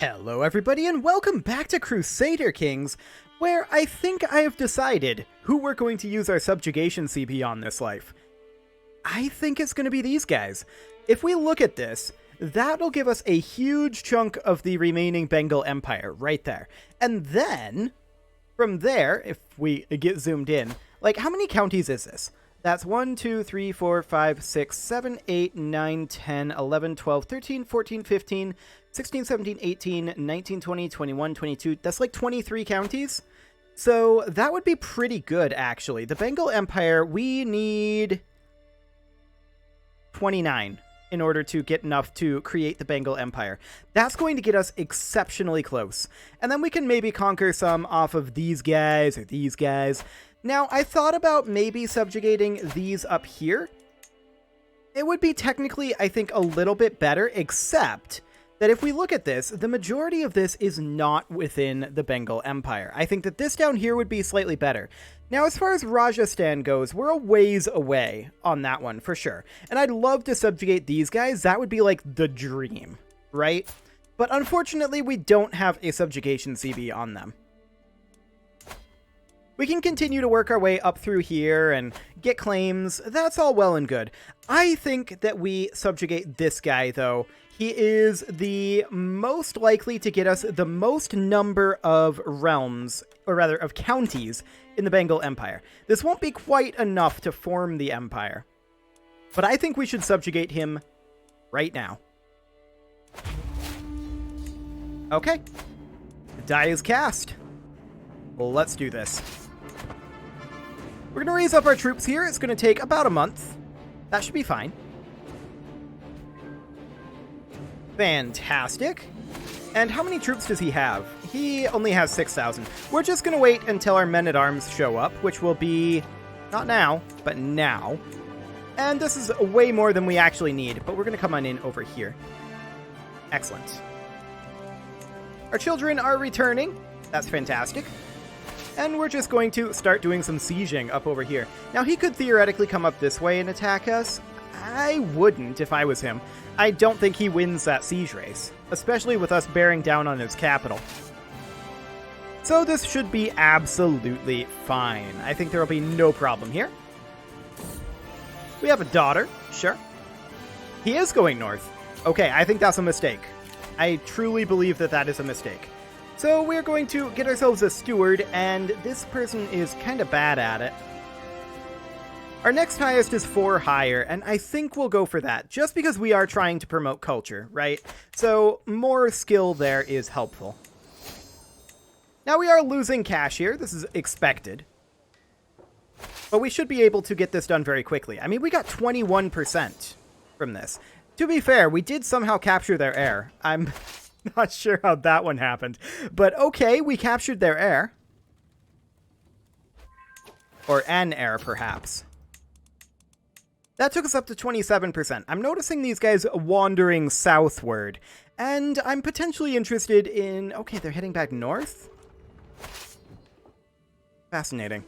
Hello everybody and welcome back to Crusader Kings, where I think I have decided who we're going to use our subjugation CP on this life. I think it's going to be these guys. If we look at this, that'll give us a huge chunk of the remaining Bengal Empire right there. And then, from there, if we get zoomed in, like how many counties is this? That's 1, 2, 3, 4, 5, 6, 7, 8, 9, 10, 11, 12, 13, 14, 15, 16, 17, 18, 19, 20, 21, 22. That's like 23 counties. So that would be pretty good, actually. The Bengal Empire, we need 29 in order to get enough to create the Bengal Empire. That's going to get us exceptionally close. And then we can maybe conquer some off of these guys or these guys. Now, I thought about maybe subjugating these up here. It would be technically, I think, a little bit better, except that if we look at this, the majority of this is not within the Bengal Empire. I think that this down here would be slightly better. Now, as far as Rajasthan goes, we're a ways away on that one, for sure. And I'd love to subjugate these guys. That would be like the dream, right? But unfortunately, we don't have a subjugation CB on them. We can continue to work our way up through here and get claims. That's all well and good. I think that we subjugate this guy, though. He is the most likely to get us the most number of realms, or rather of counties, in the Bengal Empire. This won't be quite enough to form the empire, but I think we should subjugate him right now. Okay. The die is cast. Well, let's do this. We're going to raise up our troops here. It's going to take about a month. That should be fine. Fantastic. And how many troops does he have? He only has 6,000. We're just going to wait until our men-at-arms show up, which will be not now, but now. And this is way more than we actually need, but we're going to come on in over here. Excellent. Our children are returning. That's fantastic. And we're just going to start doing some sieging up over here. Now, he could theoretically come up this way and attack us. I wouldn't if I was him. I don't think he wins that siege race, especially with us bearing down on his capital. So this should be absolutely fine. I think there will be no problem here. We have a daughter, sure. He is going north. Okay, I think that's a mistake. I truly believe that that is a mistake. So we're going to get ourselves a steward, and this person is kind of bad at it. Our next highest is 4 higher, and I think we'll go for that, just because we are trying to promote culture, right? So more skill there is helpful. Now we are losing cash here. This is expected. But we should be able to get this done very quickly. I mean, we got 21% from this. To be fair, we did somehow capture their heir. I'm not sure how that one happened. But okay, we captured their heir. Or an heir, perhaps. That took us up to 27%. I'm noticing these guys wandering southward. And I'm potentially interested in... Okay, they're heading back north? Fascinating.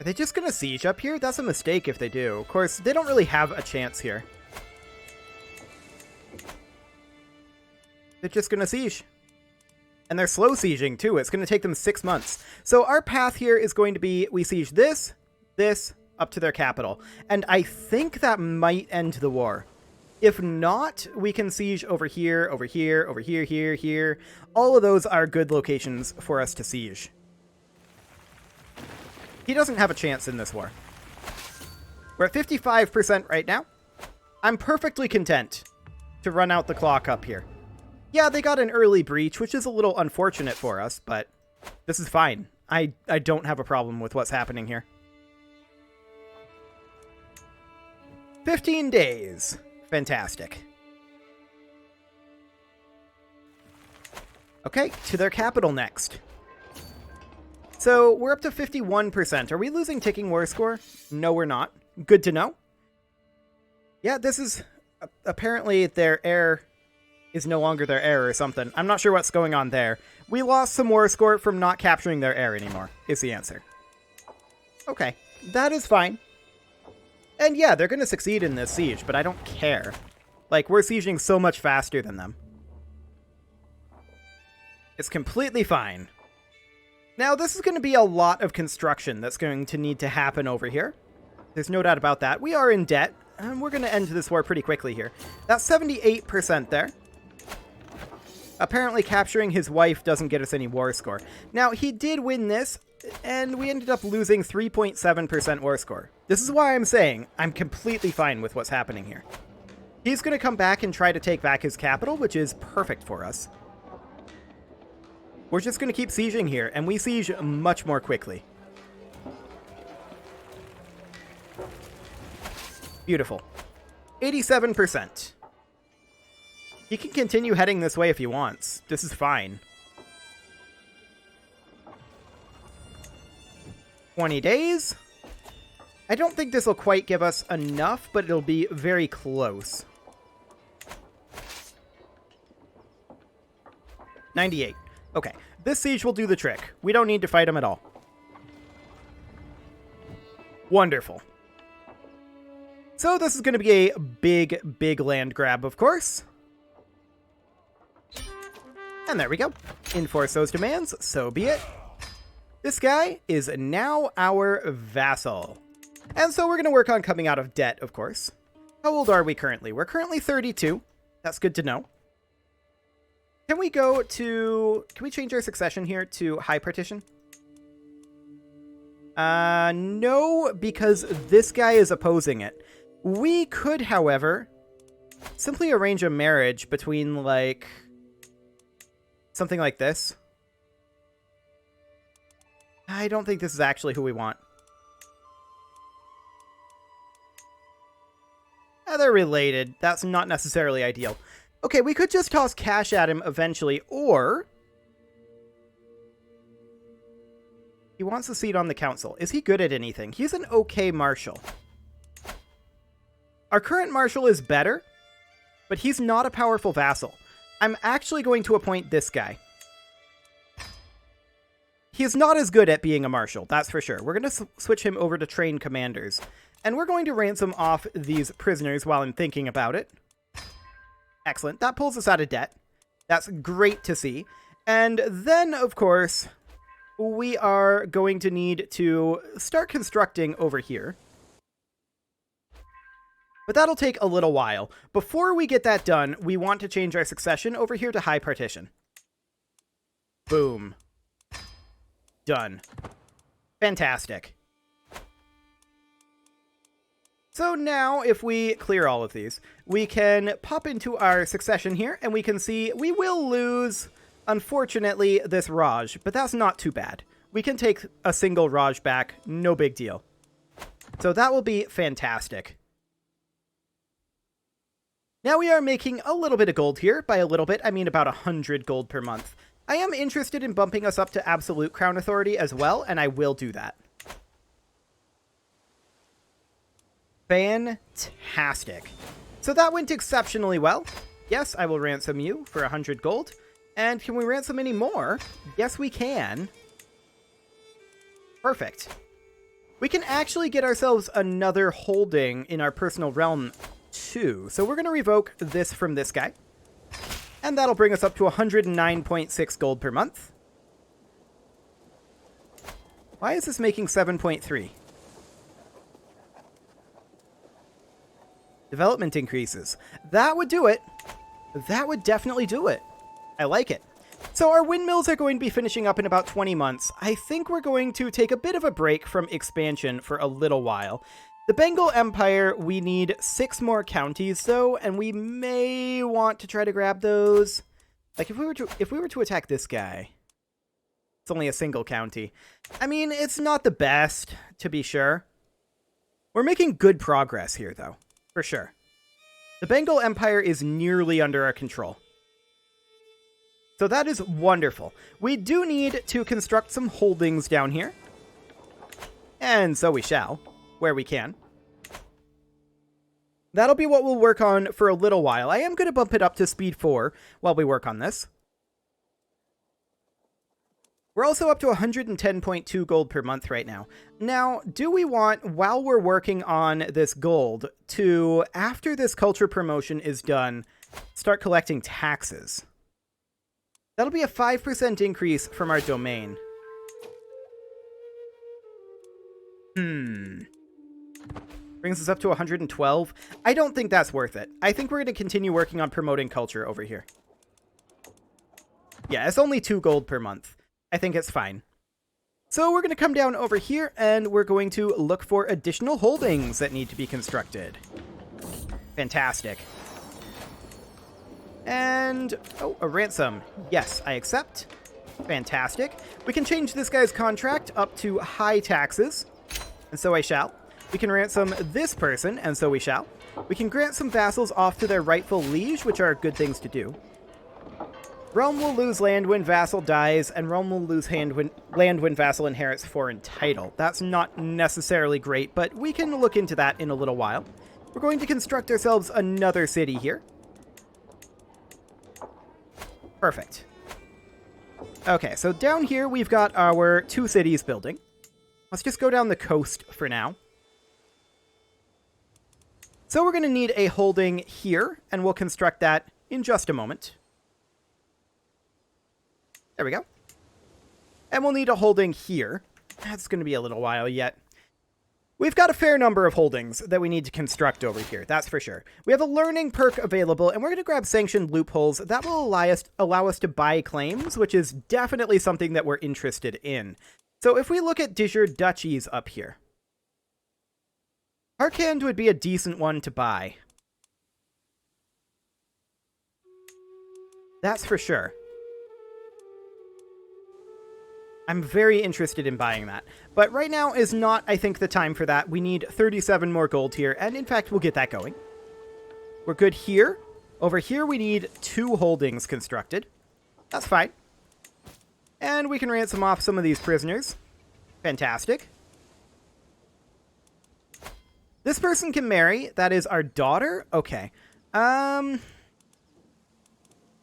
Are they just going to siege up here? That's a mistake if they do. Of course, they don't really have a chance here. They're just going to siege. And they're slow sieging, too. It's going to take them 6 months. So our path here is going to be, we siege this, up to their capital. And I think that might end the war. If not, we can siege over here, over here, over here, here. All of those are good locations for us to siege. He doesn't have a chance in this war. We're at 55% right now. I'm perfectly content to run out the clock up here. Yeah, they got an early breach, which is a little unfortunate for us, but this is fine. I don't have a problem with what's happening here. 15 days. Fantastic. Okay, to their capital next. So we're up to 51%. Are we losing ticking war score? No, we're not. Good to know. Yeah, this is apparently their heir is no longer their heir or something. I'm not sure what's going on there. We lost some war score from not capturing their heir anymore, is the answer. Okay, that is fine. And yeah, they're going to succeed in this siege, but I don't care. Like, we're sieging so much faster than them. It's completely fine. Now, this is going to be a lot of construction that's going to need to happen over here. There's no doubt about that. We are in debt, and we're going to end this war pretty quickly here. That's 78% there. Apparently, capturing his wife doesn't get us any war score. Now, he did win this, and we ended up losing 3.7% war score. This is why I'm saying I'm completely fine with what's happening here. He's going to come back and try to take back his capital, which is perfect for us. We're just going to keep sieging here, and we siege much more quickly. Beautiful. 87%. He can continue heading this way if he wants. This is fine. 20 days. I don't think this will quite give us enough, but it'll be very close. 98. Okay, this siege will do the trick. We don't need to fight him at all. Wonderful. So this is going to be a big, big land grab, of course. And there we go. Enforce those demands, so be it. This guy is now our vassal. And so we're going to work on coming out of debt, of course. How old are we currently? We're currently 32. That's good to know. Can we go to... Can we change our succession here to high partition? No, because this guy is opposing it. We could, however, simply arrange a marriage between, like, something like this. I don't think this is actually who we want. They're related. That's not necessarily ideal. Okay, we could just toss cash at him eventually, or... He wants a seat on the council. Is he good at anything? He's an okay marshal. Our current marshal is better, but he's not a powerful vassal. I'm actually going to appoint this guy. He's not as good at being a marshal, that's for sure. We're going to switch him over to train commanders. And we're going to ransom off these prisoners while I'm thinking about it. Excellent. That pulls us out of debt. That's great to see. And then, of course, we are going to need to start constructing over here. But that'll take a little while. Before we get that done, we want to change our succession over here to high partition. Boom. Done. Fantastic. So now, if we clear all of these, we can pop into our succession here, and we can see we will lose, unfortunately, this Raj, but that's not too bad. We can take a single Raj back, no big deal. So that will be fantastic. Now we are making a little bit of gold here. By a little bit, I mean about 100 gold per month. I am interested in bumping us up to absolute crown authority as well, and I will do that. Fantastic. So that went exceptionally well. Yes, I will ransom you for 100 gold. And can we ransom any more? Yes, we can. Perfect. We can actually get ourselves another holding in our personal realm too. So we're going to revoke this from this guy. And that'll bring us up to 109.6 gold per month. Why is this making 7.3? Development increases. That would do it. That would definitely do it. I like it. So our windmills are going to be finishing up in about 20 months. I think we're going to take a bit of a break from expansion for a little while. The Bengal Empire, we need 6 more counties though, and we may want to try to grab those. Like if we were to attack this guy, it's only a single county. I mean, it's not the best, to be sure. We're making good progress here though. For sure. The Bengal Empire is nearly under our control. So that is wonderful. We do need to construct some holdings down here. And so we shall, where we can. That'll be what we'll work on for a little while. I am going to bump it up to speed 4 while we work on this. We're also up to 110.2 gold per month right now. Now, do we want, while we're working on this gold, to, after this culture promotion is done, start collecting taxes? That'll be a 5% increase from our domain. Brings us up to 112. I don't think that's worth it. I think we're going to continue working on promoting culture over here. Yeah, it's only 2 gold per month. I think it's fine. So we're going to come down over here, and we're going to look for additional holdings that need to be constructed. Fantastic. And, oh, a ransom. Yes, I accept. Fantastic. We can change this guy's contract up to high taxes, and so I shall. We can ransom this person, and so we shall. We can grant some vassals off to their rightful liege, which are good things to do. Realm will lose land when vassal dies, and realm will lose land when vassal inherits foreign title. That's not necessarily great, but we can look into that in a little while. We're going to construct ourselves another city here. Perfect. Okay, so down here we've got our 2 cities building. Let's just go down the coast for now. So we're going to need a holding here, and we'll construct that in just a moment. There we go. And we'll need a holding here. That's going to be a little while yet. We've got a fair number of holdings that we need to construct over here, that's for sure. We have a learning perk available, and we're going to grab sanctioned loopholes. That will allow us to buy claims, which is definitely something that we're interested in. So if we look at de jure duchies up here, Harkand would be a decent one to buy. That's for sure. I'm very interested in buying that. But right now is not, I think, the time for that. We need 37 more gold here, and in fact, we'll get that going. We're good here. Over here, we need 2 holdings constructed. That's fine. And we can ransom off some of these prisoners. Fantastic. This person can marry. That is our daughter. Okay. Can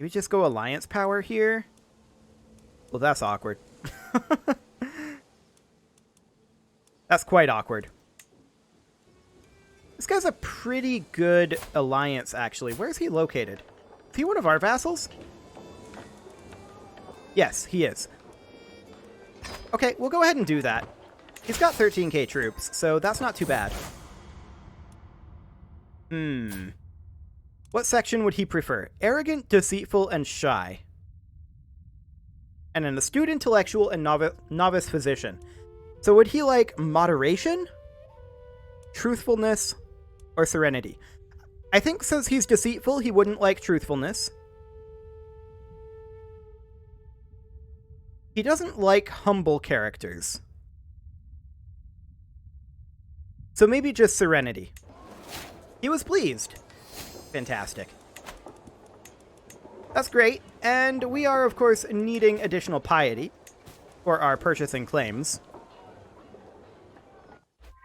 we just go alliance power here? Well, that's awkward. That's quite awkward. This guy's a pretty good alliance, actually. Where is he located? Is he one of our vassals? Yes, he is. Okay, we'll go ahead and do that. He's got 13k troops, so that's not too bad. What section would he prefer? Arrogant, deceitful, and shy. And an astute intellectual and novice physician. So would he like moderation, truthfulness, or serenity? I think since he's deceitful, he wouldn't like truthfulness. He doesn't like humble characters. So maybe just serenity. He was pleased. Fantastic. That's great, and we are, of course, needing additional piety for our purchasing claims.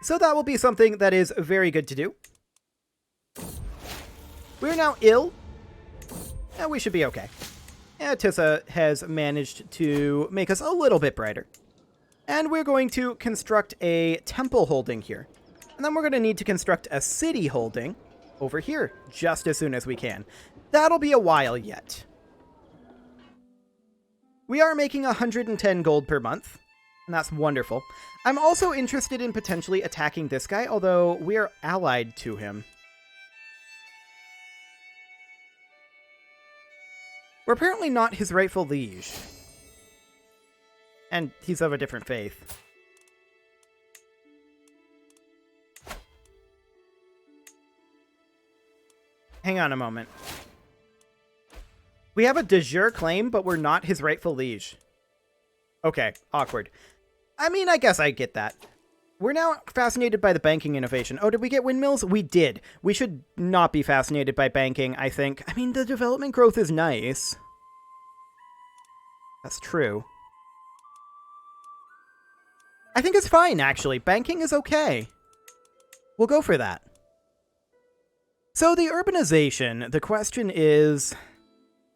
So that will be something that is very good to do. We're now ill, and we should be okay. And Tissa has managed to make us a little bit brighter. And we're going to construct a temple holding here. And then we're going to need to construct a city holding over here just as soon as we can. That'll be a while yet. We are making 110 gold per month, and that's wonderful. I'm also interested in potentially attacking this guy, although we are allied to him. We're apparently not his rightful liege. And he's of a different faith. Hang on a moment. We have a de jure claim, but we're not his rightful liege. Okay, awkward. I mean, I guess I get that. We're now fascinated by the banking innovation. Oh, did we get windmills? We did. We should not be fascinated by banking, I think. I mean, the development growth is nice. That's true. I think it's fine, actually. Banking is okay. We'll go for that. So the urbanization, the question is,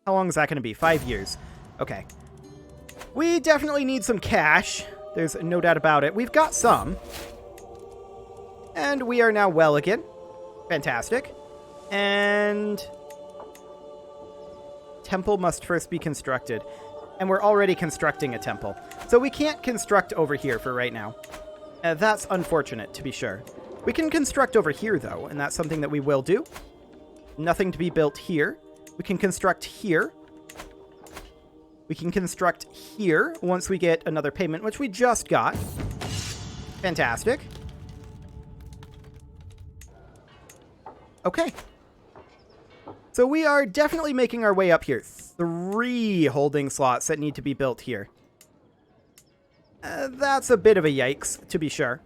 how long is that going to be? 5 years. Okay. We definitely need some cash. There's no doubt about it. We've got some. And we are now well again. Fantastic. And temple must first be constructed. And we're already constructing a temple. So we can't construct over here for right now. That's unfortunate, to be sure. We can construct over here, though, and that's something that we will do. Nothing to be built here. We can construct here. We can construct here once we get another payment, which we just got. Fantastic. Okay. So we are definitely making our way up here. 3 holding slots that need to be built here. That's a bit of a yikes, to be sure.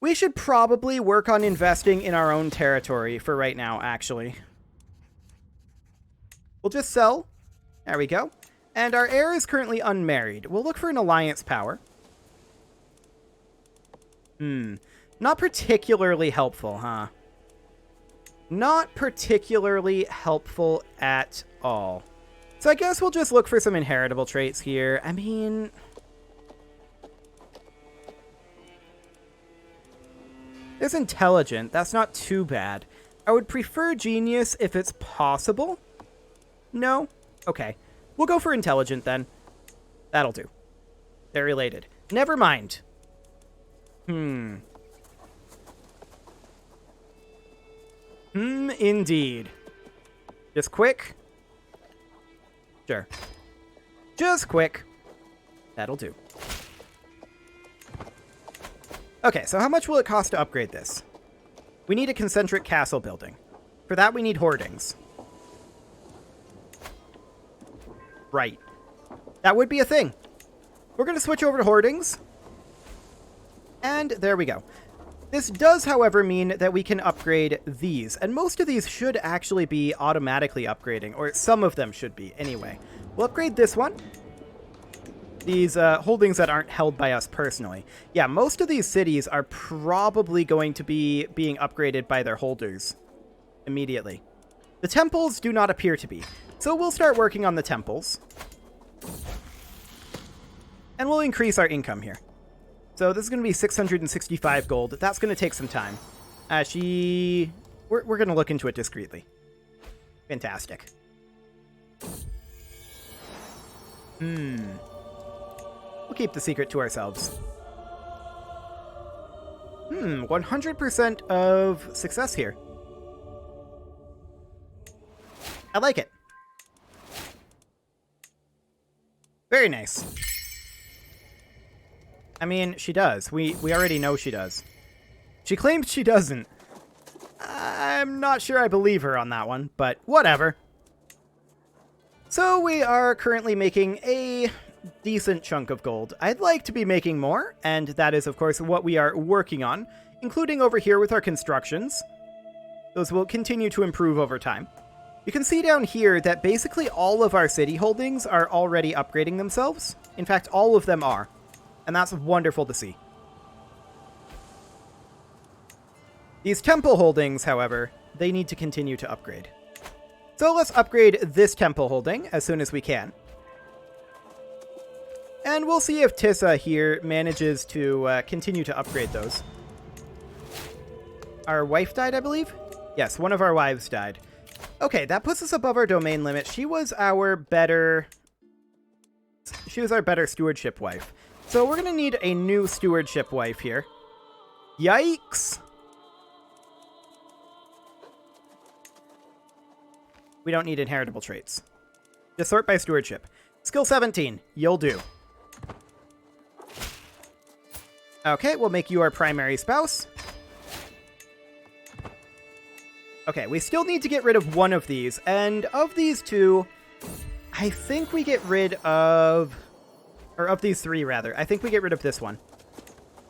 We should probably work on investing in our own territory for right now, actually. We'll just sell. There we go. And our heir is currently unmarried. We'll look for an alliance power. Not particularly helpful, huh? Not particularly helpful at all. So I guess we'll just look for some inheritable traits here. I mean, there's intelligent. That's not too bad. I would prefer genius if it's possible. No? Okay. We'll go for intelligent then. That'll do. They're related. Never mind. Indeed. Just quick. Sure. Just quick. That'll do. Okay, so how much will it cost to upgrade this? We need a concentric castle building. For that, we need hoardings. Right. That would be a thing. We're going to switch over to hoardings. And there we go. This does, however, mean that we can upgrade these. And most of these should actually be automatically upgrading. Or some of them should be, anyway. We'll upgrade this one. These holdings that aren't held by us personally. Yeah, most of these cities are probably going to be being upgraded by their holders immediately. The temples do not appear to be. So we'll start working on the temples. And we'll increase our income here. So this is going to be 665 gold. That's going to take some time. We're going to look into it discreetly. Fantastic. We'll keep the secret to ourselves. 100% of success here. I like it. Very nice. I mean, she does. We already know she does. She claims she doesn't. I'm not sure I believe her on that one, but whatever. So we are currently making a decent chunk of gold. I'd like to be making more, and that is, of course, what we are working on, including over here with our constructions. Those will continue to improve over time. You can see down here that basically all of our city holdings are already upgrading themselves. In fact, all of them are. And that's wonderful to see. These temple holdings, however, they need to continue to upgrade. So let's upgrade this temple holding as soon as we can. And we'll see if Tissa here manages to continue to upgrade those. Our wife died, I believe? Yes, one of our wives died. Okay, that puts us above our domain limit. She was our better stewardship wife. So we're going to need a new stewardship wife here. Yikes! We don't need inheritable traits. Just sort by stewardship. Skill 17. You'll do. Okay, we'll make you our primary spouse. Okay, we still need to get rid of one of these. And of these two, I think we get rid of... Or of these three, rather. I think we get rid of this one.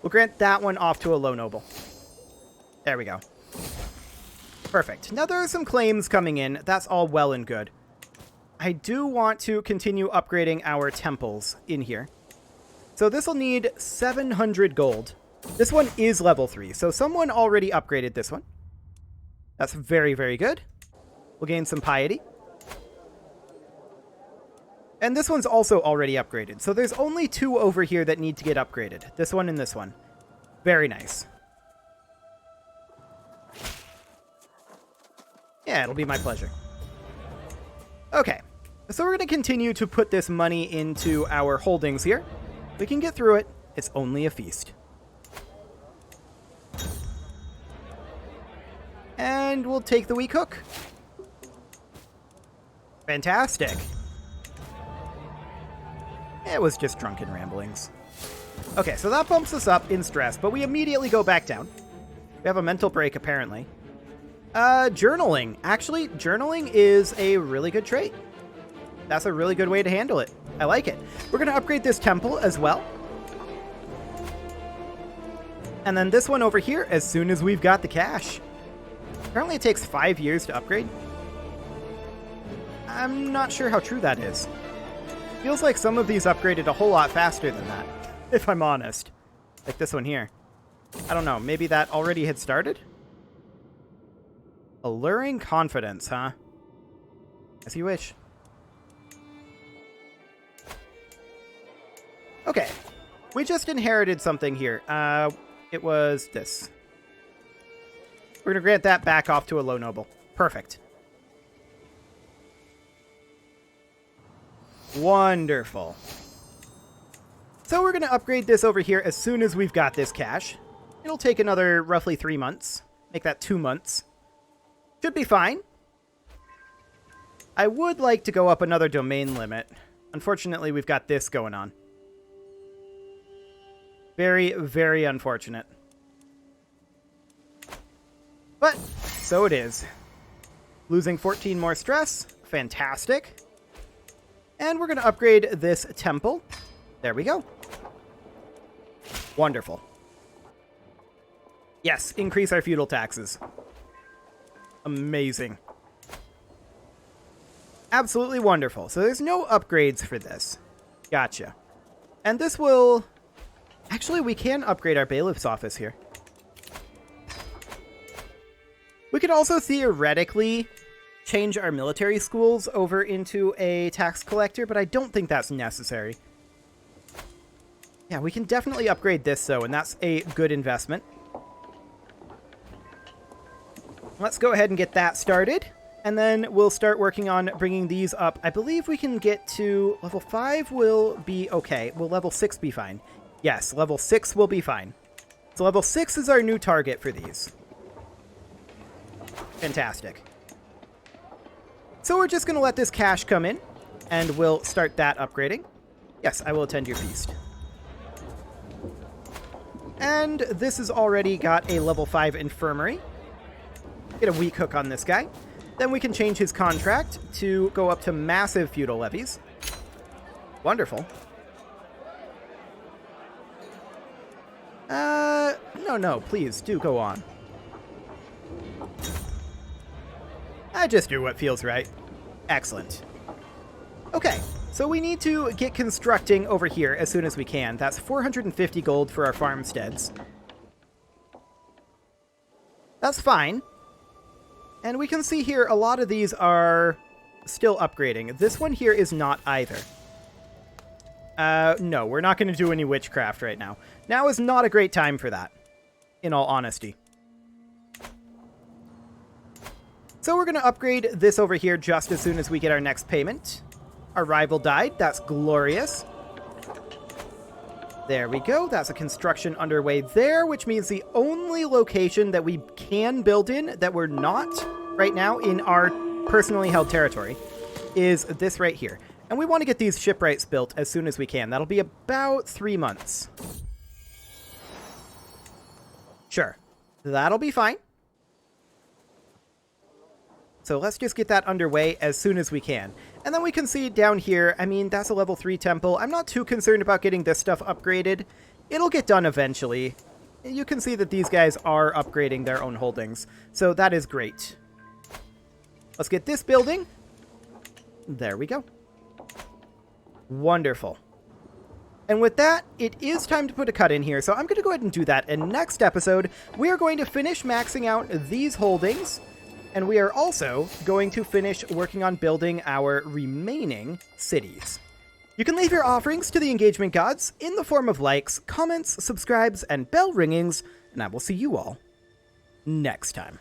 We'll grant that one off to a low noble. There we go. Perfect. Now there are some claims coming in. That's all well and good. I do want to continue upgrading our temples in here. So this will need 700 gold. This one is level 3, so someone already upgraded this one. That's very, very good. We'll gain some piety. And this one's also already upgraded. So there's only 2 over here that need to get upgraded. This one and this one. Very nice. Yeah, it'll be my pleasure. Okay. So we're going to continue to put this money into our holdings here. We can get through it. It's only a feast. And we'll take the weak hook. Fantastic. It was just drunken ramblings. Okay, so that bumps us up in stress, but we immediately go back down. We have a mental break, apparently. Journaling. Actually, journaling is a really good trait. That's a really good way to handle it. I like it. We're going to upgrade this temple as well. And then this one over here as soon as we've got the cash. Apparently it takes 5 years to upgrade. I'm not sure how true that is. Feels like some of these upgraded a whole lot faster than that, if I'm honest. Like this one here. I don't know, maybe that already had started? Alluring confidence, huh? As you wish. Okay, we just inherited something here. It was this. We're going to grant that back off to a low noble. Perfect. Wonderful. So we're going to upgrade this over here as soon as we've got this cash. It'll take another roughly 3 months. Make that 2 months. Should be fine. I would like to go up another domain limit. Unfortunately, we've got this going on. Very, very unfortunate. But, so it is. Losing 14 more stress. Fantastic. And we're going to upgrade this temple. There we go. Wonderful. Yes, increase our feudal taxes. Amazing. Absolutely wonderful. So there's no upgrades for this. Gotcha. And this will... Actually, we can upgrade our bailiff's office here. We could also theoretically change our military schools over into a tax collector, but I don't think that's necessary. Yeah, we can definitely upgrade this, though, and that's a good investment. Let's go ahead and get that started, and then we'll start working on bringing these up. I believe we can get to level 5 will be okay. Will level 6 be fine? Yes, level 6 will be fine. So level 6 is our new target for these. Fantastic. So we're just going to let this cash come in, and we'll start that upgrading. Yes, I will attend your feast. And this has already got a level 5 infirmary. Get a weak hook on this guy. Then we can change his contract to go up to massive feudal levies. Wonderful. No, please, do go on. I just do what feels right. Excellent. Okay, so we need to get constructing over here as soon as we can. That's 450 gold for our farmsteads. That's fine. And we can see here a lot of these are still upgrading. This one here is not either. No, we're not going to do any witchcraft right now. Now is not a great time for that, in all honesty. So we're going to upgrade this over here just as soon as we get our next payment. Our rival died. That's glorious. There we go. That's a construction underway there, which means the only location that we can build in that we're not right now in our personally held territory is this right here. And we want to get these shipwrights built as soon as we can. That'll be about 3 months. Sure. That'll be fine. So let's just get that underway as soon as we can. And then we can see down here, I mean, that's a level 3 temple. I'm not too concerned about getting this stuff upgraded. It'll get done eventually. You can see that these guys are upgrading their own holdings. So that is great. Let's get this building. There we go. Wonderful. And with that, it is time to put a cut in here. So I'm going to go ahead and do that. And next episode, we are going to finish maxing out these holdings. And we are also going to finish working on building our remaining cities. You can leave your offerings to the engagement gods in the form of likes, comments, subscribes, and bell ringings, and I will see you all next time.